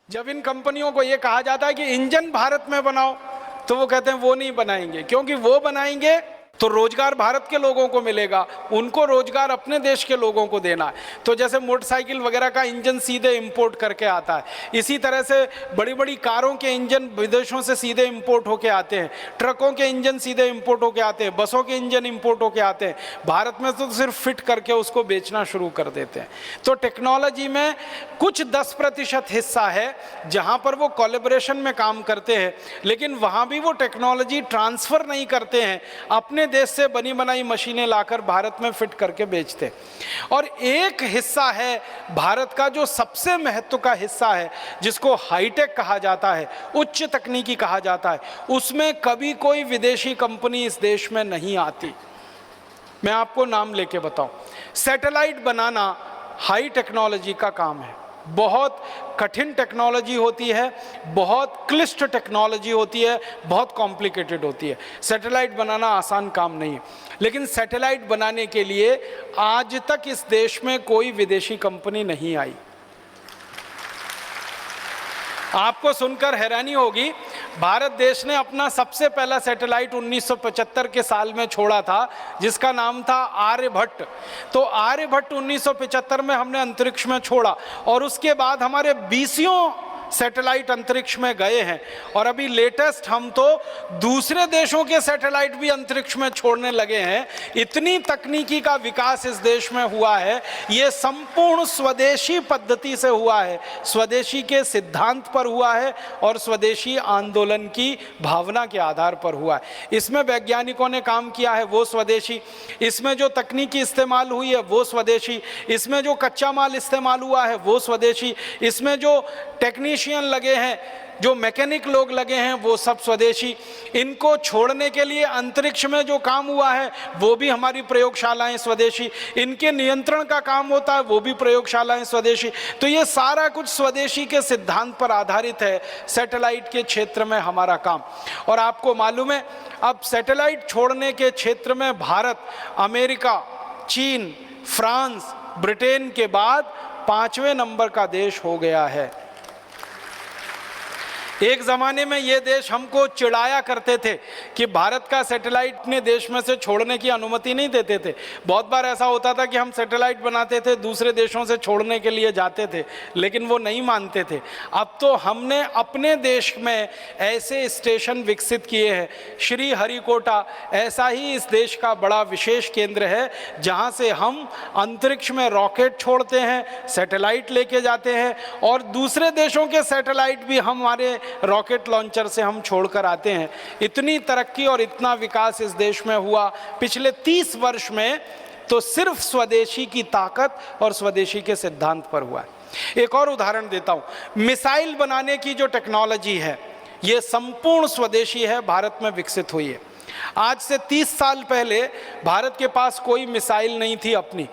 जब इन कंपनियों को ये कहा जाता है कि इंजन भारत में बनाओ, तो वो कहते हैं वो नहीं बनाएंगे, क्योंकि वो बनाएंगे तो रोजगार भारत के लोगों को मिलेगा, उनको रोजगार अपने देश के लोगों को देना है। तो जैसे मोटरसाइकिल वगैरह का इंजन सीधे इंपोर्ट करके आता है, इसी तरह से बड़ी बड़ी कारों के इंजन विदेशों से सीधे इंपोर्ट होके आते हैं, ट्रकों के इंजन सीधे इंपोर्ट होके आते हैं, बसों के इंजन इंपोर्ट होके आते हैं। भारत में तो सिर्फ फिट करके उसको बेचना शुरू कर देते हैं। तो टेक्नोलॉजी में कुछ 10% हिस्सा है जहां पर वो कोलैबोरेशन में काम करते हैं, लेकिन वहां भी वो टेक्नोलॉजी ट्रांसफर नहीं करते हैं, अपने देश से बनी बनाई मशीनें लाकर भारत में फिट करके बेचते। और एक हिस्सा है भारत का जो सबसे महत्व का हिस्सा है, जिसको हाईटेक कहा जाता है, उच्च तकनीकी कहा जाता है, उसमें कभी कोई विदेशी कंपनी इस देश में नहीं आती। मैं आपको नाम लेके बताऊं, सैटेलाइट बनाना हाई टेक्नोलॉजी का काम है, बहुत कठिन टेक्नोलॉजी होती है, बहुत क्लिष्ट टेक्नोलॉजी होती है, बहुत कॉम्प्लिकेटेड होती है। सैटेलाइट बनाना आसान काम नहीं है, लेकिन सैटेलाइट बनाने के लिए आज तक इस देश में कोई विदेशी कंपनी नहीं आई। आपको सुनकर हैरानी होगी, भारत देश ने अपना सबसे पहला सैटेलाइट 1975 के साल में छोड़ा था, जिसका नाम था आर्यभट्ट। तो आर्यभट्ट 1975 में हमने अंतरिक्ष में छोड़ा, और उसके बाद हमारे 20 सैटेलाइट अंतरिक्ष में गए हैं, और अभी लेटेस्ट हम तो दूसरे देशों के सैटेलाइट भी अंतरिक्ष में छोड़ने लगे हैं। इतनी तकनीकी का विकास इस देश में हुआ है, ये संपूर्ण स्वदेशी पद्धति से हुआ है, स्वदेशी के सिद्धांत पर हुआ है और स्वदेशी आंदोलन की भावना के आधार पर हुआ है। इसमें वैज्ञानिकों ने काम किया है वो स्वदेशी, इसमें जो तकनीकी इस्तेमाल हुई है वो स्वदेशी, इसमें जो कच्चा माल इस्तेमाल हुआ है वो स्वदेशी, इसमें जो टेक्नीशियन लगे हैं, जो मैकेनिक लोग लगे हैं, वो सब स्वदेशी। इनको छोड़ने के लिए अंतरिक्ष में जो काम हुआ है वो भी हमारी प्रयोगशालाएं स्वदेशी, इनके नियंत्रण का काम होता है वो भी प्रयोगशालाएं स्वदेशी। तो ये सारा कुछ स्वदेशी के सिद्धांत पर आधारित है सैटेलाइट के क्षेत्र में हमारा काम। और आपको मालूम है, अब सैटेलाइट छोड़ने के क्षेत्र में भारत अमेरिका, चीन, फ्रांस, ब्रिटेन के बाद 5वें नंबर का देश हो गया है। एक ज़माने में ये देश हमको चिढ़ाया करते थे कि भारत का सैटेलाइट अपने देश में से छोड़ने की अनुमति नहीं देते थे। बहुत बार ऐसा होता था कि हम सैटेलाइट बनाते थे, दूसरे देशों से छोड़ने के लिए जाते थे, लेकिन वो नहीं मानते थे। अब तो हमने अपने देश में ऐसे स्टेशन विकसित किए हैं। श्रीहरिकोटा ऐसा ही इस देश का बड़ा विशेष केंद्र है, जहाँ से हम अंतरिक्ष में रॉकेट छोड़ते हैं, सैटेलाइट लेके जाते हैं, और दूसरे देशों के सैटेलाइट भी हमारे रॉकेट लॉन्चर से हम छोड़कर आते हैं। इतनी तरक्की और इतना विकास इस देश में हुआ पिछले 30 वर्ष में, तो सिर्फ स्वदेशी की ताकत और स्वदेशी के सिद्धांत पर हुआ है। एक और उदाहरण देता हूं, मिसाइल बनाने की जो टेक्नोलॉजी है ये संपूर्ण स्वदेशी है, भारत में विकसित हुई है। आज से 30 साल पहले भारत के पास कोई मिसाइल नहीं थी अपनी,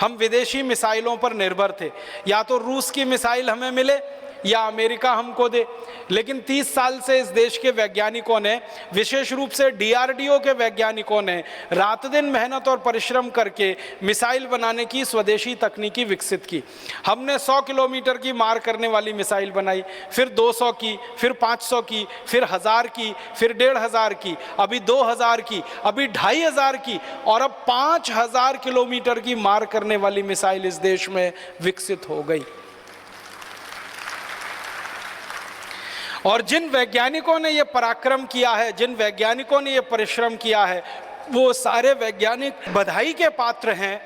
हम विदेशी मिसाइलों पर निर्भर थे, या तो रूस की मिसाइल हमें मिले या अमेरिका हमको दे। लेकिन 30 साल से इस देश के वैज्ञानिकों ने, विशेष रूप से डीआरडीओ के वैज्ञानिकों ने रात दिन मेहनत और परिश्रम करके मिसाइल बनाने की स्वदेशी तकनीकी विकसित की। हमने 100 किलोमीटर की मार करने वाली मिसाइल बनाई, फिर 200 की, फिर 500 की, फिर 1000 की, फिर 1500 की, अभी 2000 की, अभी 2500 की, और अब 5000 किलोमीटर की मार करने वाली मिसाइल इस देश में विकसित हो गई। और जिन वैज्ञानिकों ने ये पराक्रम किया है, जिन वैज्ञानिकों ने ये परिश्रम किया है, वो सारे वैज्ञानिक बधाई के पात्र हैं।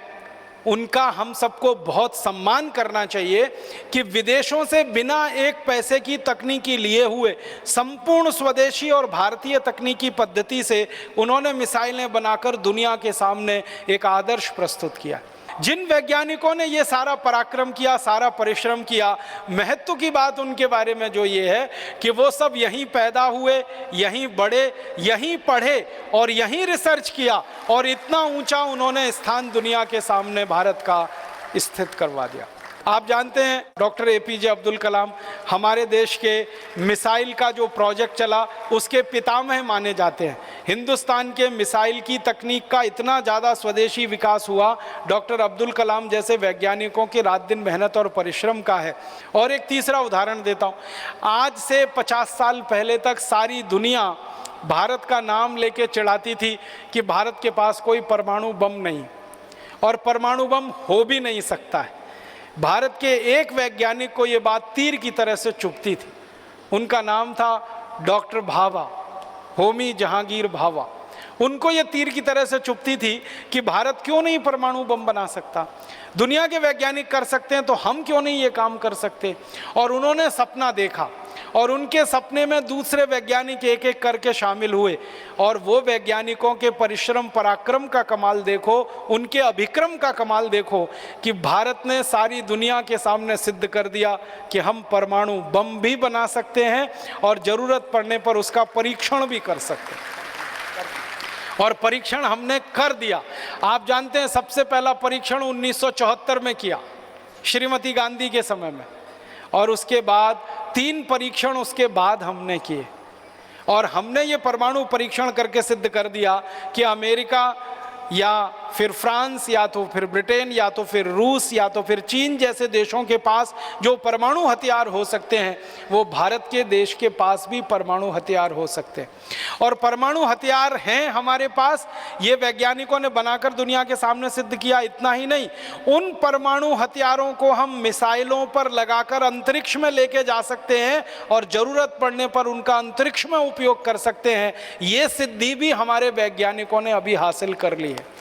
उनका हम सबको बहुत सम्मान करना चाहिए कि विदेशों से बिना एक पैसे की तकनीकी लिए हुए संपूर्ण स्वदेशी और भारतीय तकनीकी पद्धति से उन्होंने मिसाइलें बनाकर दुनिया के सामने एक आदर्श प्रस्तुत किया। जिन वैज्ञानिकों ने ये सारा पराक्रम किया, सारा परिश्रम किया, महत्व की बात उनके बारे में जो ये है कि वो सब यहीं पैदा हुए, यहीं बढ़े, यहीं पढ़े और यहीं रिसर्च किया, और इतना ऊंचा उन्होंने स्थान दुनिया के सामने भारत का स्थित करवा दिया। आप जानते हैं डॉक्टर एपीजे अब्दुल कलाम हमारे देश के मिसाइल का जो प्रोजेक्ट चला उसके पितामह माने जाते हैं। हिंदुस्तान के मिसाइल की तकनीक का इतना ज़्यादा स्वदेशी विकास हुआ डॉक्टर अब्दुल कलाम जैसे वैज्ञानिकों की रात दिन मेहनत और परिश्रम का है। और एक तीसरा उदाहरण देता हूँ, आज से 50 साल पहले तक सारी दुनिया भारत का नाम लेके चिढ़ाती थी कि भारत के पास कोई परमाणु बम नहीं और परमाणु बम हो भी नहीं सकता है। भारत के एक वैज्ञानिक को ये बात तीर की तरह से चुभती थी, उनका नाम था डॉक्टर भाभा, होमी जहांगीर भाभा। उनको ये तीर की तरह से चुभती थी कि भारत क्यों नहीं परमाणु बम बना सकता, दुनिया के वैज्ञानिक कर सकते हैं तो हम क्यों नहीं ये काम कर सकते। और उन्होंने सपना देखा और उनके सपने में दूसरे वैज्ञानिक एक एक करके शामिल हुए और वो वैज्ञानिकों के परिश्रम पराक्रम का कमाल देखो, उनके अभिक्रम का कमाल देखो कि भारत ने सारी दुनिया के सामने सिद्ध कर दिया कि हम परमाणु बम भी बना सकते हैं और ज़रूरत पड़ने पर उसका परीक्षण भी कर सकते हैं। और परीक्षण हमने कर दिया। आप जानते हैं सबसे पहला परीक्षण 1974 में किया श्रीमती गांधी के समय में, और उसके बाद 3 परीक्षण उसके बाद हमने किए और हमने ये परमाणु परीक्षण करके सिद्ध कर दिया कि अमेरिका या फिर फ्रांस या तो फिर ब्रिटेन या तो फिर रूस या तो फिर चीन जैसे देशों के पास जो परमाणु हथियार हो सकते हैं वो भारत के देश के पास भी परमाणु हथियार हो सकते हैं। और परमाणु हथियार हैं हमारे पास, ये वैज्ञानिकों ने बनाकर दुनिया के सामने सिद्ध किया। इतना ही नहीं, उन परमाणु हथियारों को हम मिसाइलों पर लगाकर अंतरिक्ष में लेके जा सकते हैं और ज़रूरत पड़ने पर उनका अंतरिक्ष में उपयोग कर सकते हैं। ये सिद्धि भी हमारे वैज्ञानिकों ने अभी हासिल कर ली है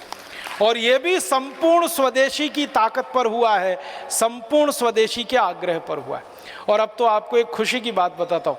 और ये भी संपूर्ण स्वदेशी की ताकत पर हुआ है, संपूर्ण स्वदेशी के आग्रह पर हुआ है। और अब तो आपको एक खुशी की बात बताता हूँ,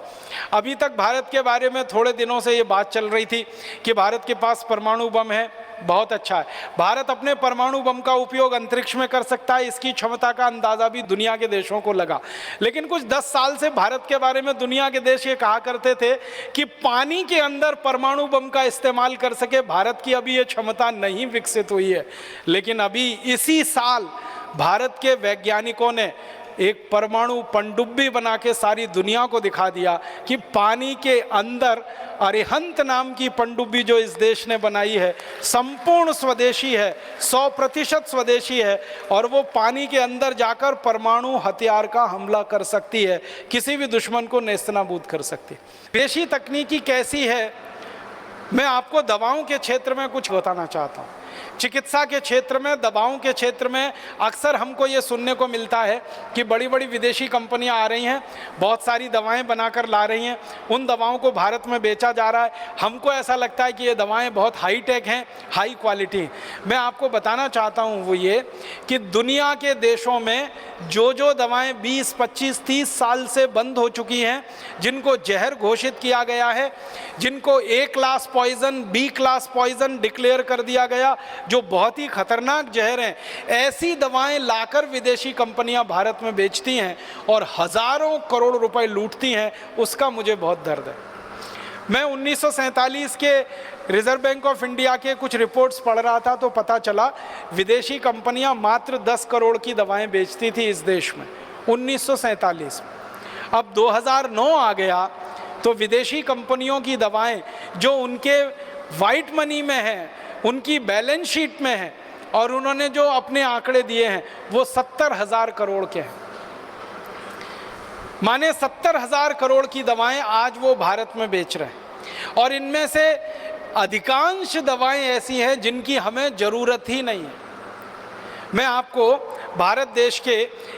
अभी तक भारत के बारे में थोड़े दिनों से ये बात चल रही थी कि भारत के पास परमाणु बम है, बहुत अच्छा है, भारत अपने परमाणु बम का उपयोग अंतरिक्ष में कर सकता है, इसकी क्षमता का अंदाजा भी दुनिया के देशों को लगा। लेकिन कुछ 10 साल से भारत के बारे में दुनिया के देश ये कहा करते थे कि पानी के अंदर परमाणु बम का इस्तेमाल कर सके, भारत की अभी ये क्षमता नहीं विकसित हुई है। लेकिन अभी इसी साल भारत के वैज्ञानिकों ने एक परमाणु पनडुब्बी बना के सारी दुनिया को दिखा दिया कि पानी के अंदर अरिहंत नाम की पनडुब्बी जो इस देश ने बनाई है संपूर्ण स्वदेशी है, 100% स्वदेशी है और वो पानी के अंदर जाकर परमाणु हथियार का हमला कर सकती है, किसी भी दुश्मन को नेस्तनाबूद कर सकती है। देशी तकनीकी कैसी है, मैं आपको दवाओं के क्षेत्र में कुछ बताना चाहता हूँ। चिकित्सा के क्षेत्र में, दवाओं के क्षेत्र में अक्सर हमको ये सुनने को मिलता है कि बड़ी बड़ी विदेशी कंपनियां आ रही हैं, बहुत सारी दवाएं बनाकर ला रही हैं, उन दवाओं को भारत में बेचा जा रहा है। हमको ऐसा लगता है कि ये दवाएं बहुत हाई टेक हैं, हाई क्वालिटी हैं। मैं आपको बताना चाहता हूँ वो ये कि दुनिया के देशों में जो दवाएँ 20, 25, 30 साल से बंद हो चुकी हैं, जिनको जहर घोषित किया गया है, जिनको A class poison, B class poison declare कर दिया गया, जो बहुत ही खतरनाक जहर हैं, ऐसी दवाएं लाकर विदेशी कंपनियां भारत में बेचती हैं और हजारों करोड़ रुपए लूटती हैं, उसका मुझे बहुत दर्द है। मैं 1947 के रिजर्व बैंक ऑफ इंडिया के कुछ रिपोर्ट्स पढ़ रहा था तो पता चला विदेशी कंपनियां मात्र 10 करोड़ की दवाएं बेचती थी इस देश में 1947 में। अब 2009 आ गया तो विदेशी कंपनियों की दवाएं जो उनके वाइट मनी में हैं, उनकी बैलेंस शीट में है और उन्होंने जो अपने आंकड़े दिए हैं वो 70,000 करोड़ के हैं। माने 70,000 करोड़ की दवाएं आज वो भारत में बेच रहे हैं और इनमें से अधिकांश दवाएं ऐसी हैं जिनकी हमें ज़रूरत ही नहीं है। मैं आपको भारत देश के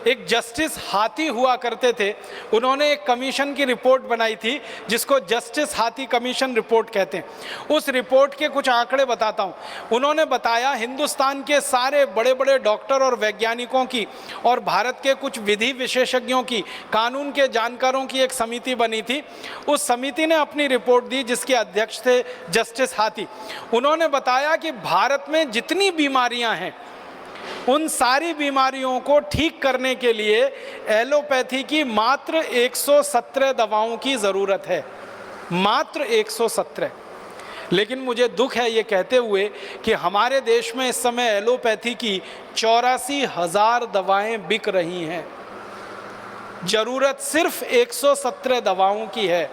एक जस्टिस हाथी हुआ करते थे, उन्होंने एक कमीशन की रिपोर्ट बनाई थी जिसको जस्टिस हाथी कमीशन रिपोर्ट कहते हैं। उस रिपोर्ट के कुछ आंकड़े बताता हूँ। उन्होंने बताया हिंदुस्तान के सारे बड़े बड़े डॉक्टर और वैज्ञानिकों की और भारत के कुछ विधि विशेषज्ञों की, कानून के जानकारों की एक समिति बनी थी। उस समिति ने अपनी रिपोर्ट दी जिसके अध्यक्ष थे जस्टिस हाथी। उन्होंने बताया कि भारत में जितनी बीमारियाँ हैं उन सारी बीमारियों को ठीक करने के लिए एलोपैथी की मात्र 117 दवाओं की ज़रूरत है, मात्र 117। लेकिन मुझे दुख है ये कहते हुए कि हमारे देश में इस समय एलोपैथी की 84,000 दवाएं बिक रही हैं, ज़रूरत सिर्फ 117 दवाओं की है।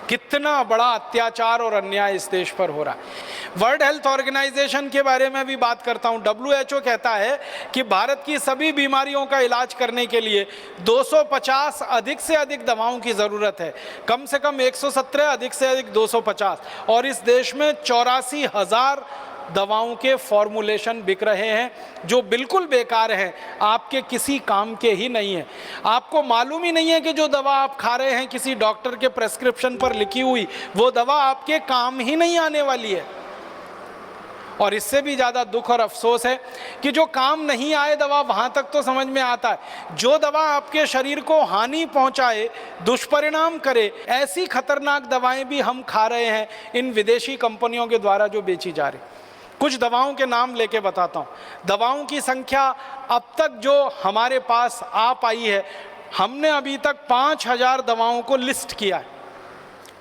कितना बड़ा अत्याचार और अन्याय इस देश पर हो रहा है। वर्ल्ड हेल्थ ऑर्गेनाइजेशन के बारे में भी बात करता हूं। WHO कहता है कि भारत की सभी बीमारियों का इलाज करने के लिए 250 अधिक से अधिक दवाओं की ज़रूरत है, कम से कम 117, अधिक से अधिक 250, और इस देश में 84,000 दवाओं के फॉर्मुलेशन बिक रहे हैं जो बिल्कुल बेकार हैं, आपके किसी काम के ही नहीं है। आपको मालूम ही नहीं है कि जो दवा आप खा रहे हैं किसी डॉक्टर के प्रेस्क्रिप्शन पर लिखी हुई, वो दवा आपके काम ही नहीं आने वाली है। और इससे भी ज़्यादा दुख और अफसोस है कि जो काम नहीं आए दवा, वहाँ तक तो समझ में आता है, जो दवा आपके शरीर को हानि पहुँचाए, दुष्परिणाम करे, ऐसी खतरनाक दवाएं भी हम खा रहे हैं इन विदेशी कंपनियों के द्वारा जो बेची जा रही। कुछ दवाओं के नाम लेके बताता हूँ। दवाओं की संख्या अब तक जो हमारे पास आ पाई है, हमने अभी तक 5,000 दवाओं को लिस्ट किया है।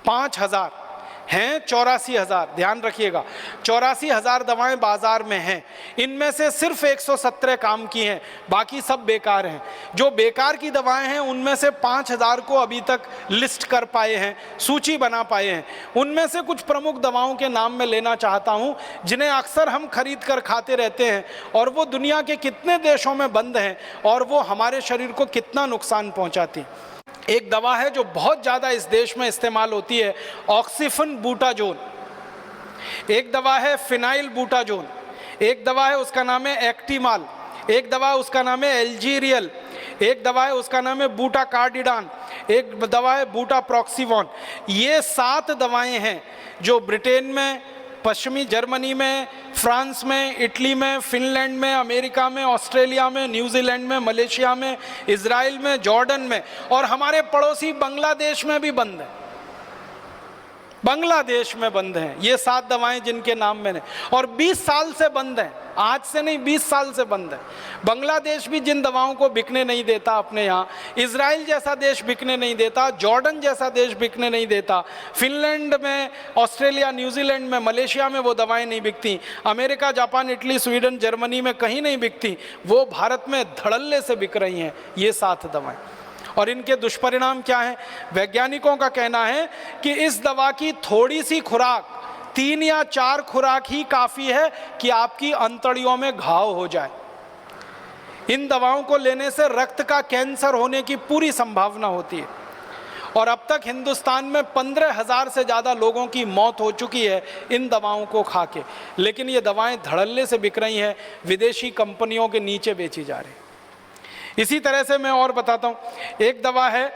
5,000 हैं, 84,000, ध्यान रखिएगा, 84,000 दवाएं बाजार में हैं। इनमें से सिर्फ 117 काम की हैं, बाकी सब बेकार हैं। जो बेकार की दवाएं हैं उनमें से 5,000 को अभी तक लिस्ट कर पाए हैं, सूची बना पाए हैं। उनमें से कुछ प्रमुख दवाओं के नाम मैं लेना चाहता हूं, जिन्हें अक्सर हम खरीद कर खाते रहते हैं, और वो दुनिया के कितने देशों में बंद हैं और वो हमारे शरीर को कितना नुकसान पहुंचाती हैं। एक दवा है जो बहुत ज़्यादा इस देश में इस्तेमाल होती है, ऑक्सीफन बूटाजोन। एक दवा है फिनाइल बूटाजोन। एक दवा है उसका नाम है एक्टिमाल। एक दवा है उसका नाम है एल्जीरियल। एक दवा है उसका नाम है बूटा कार्डिडान। एक दवा है बूटा प्रॉक्सीवॉन। ये 7 दवाएं हैं जो ब्रिटेन में, पश्चिमी जर्मनी में, फ्रांस में, इटली में, फिनलैंड में, अमेरिका में, ऑस्ट्रेलिया में, न्यूजीलैंड में, मलेशिया में, इजराइल में, जॉर्डन में, और हमारे पड़ोसी बांग्लादेश में भी बंद है। बांग्लादेश में बंद हैं ये 7 दवाएं जिनके नाम मैंने, और 20 साल से बंद हैं, आज से नहीं 20 साल से बंद है। बांग्लादेश भी जिन दवाओं को बिकने नहीं देता अपने यहाँ, इजराइल जैसा देश बिकने नहीं देता, जॉर्डन जैसा देश बिकने नहीं देता, फिनलैंड में, ऑस्ट्रेलिया, न्यूजीलैंड में, मलेशिया में वो दवाएं नहीं बिकती, America, Japan, Italy, Sweden, Germany में कहीं नहीं बिकती, वो भारत में धड़ल्ले से बिक रही हैं ये 7 दवाएं। और इनके दुष्परिणाम क्या हैं? वैज्ञानिकों का कहना है कि इस दवा की थोड़ी सी खुराक, 3 या 4 खुराक ही काफ़ी है कि आपकी अंतड़ियों में घाव हो जाए। इन दवाओं को लेने से रक्त का कैंसर होने की पूरी संभावना होती है। और अब तक हिंदुस्तान में 15,000 से ज़्यादा लोगों की मौत हो चुकी है इन दवाओं को खा के। लेकिन ये दवाएं धड़ल्ले से बिक रही हैं, विदेशी कंपनियों के नीचे बेची जा रही हैं। इसी तरह से मैं और बताता हूँ। एक दवा है